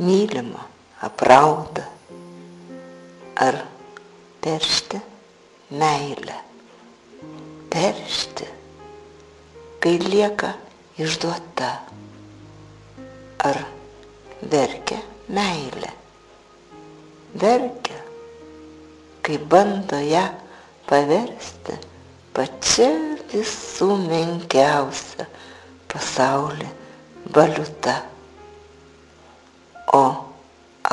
mylimo aprauda, ar peršti meilę. Peršti, kai lieka išduota, ar verkia meilė. Verkia, kai bando ją paversti pačia visų menkiausia pasaulį valiuta. O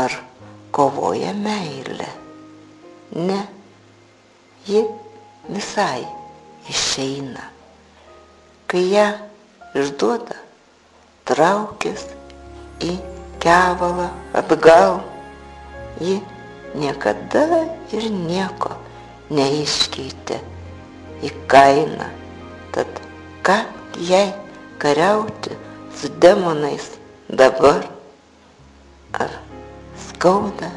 ar kovoja meilė? Ne, ji visai išeina. Kai ją išduoda, traukis į kevalą atgal, ji niekada ir nieko neiškeitė į kainą. Tad ką jai kariauti su demonais dabar? Ar skauda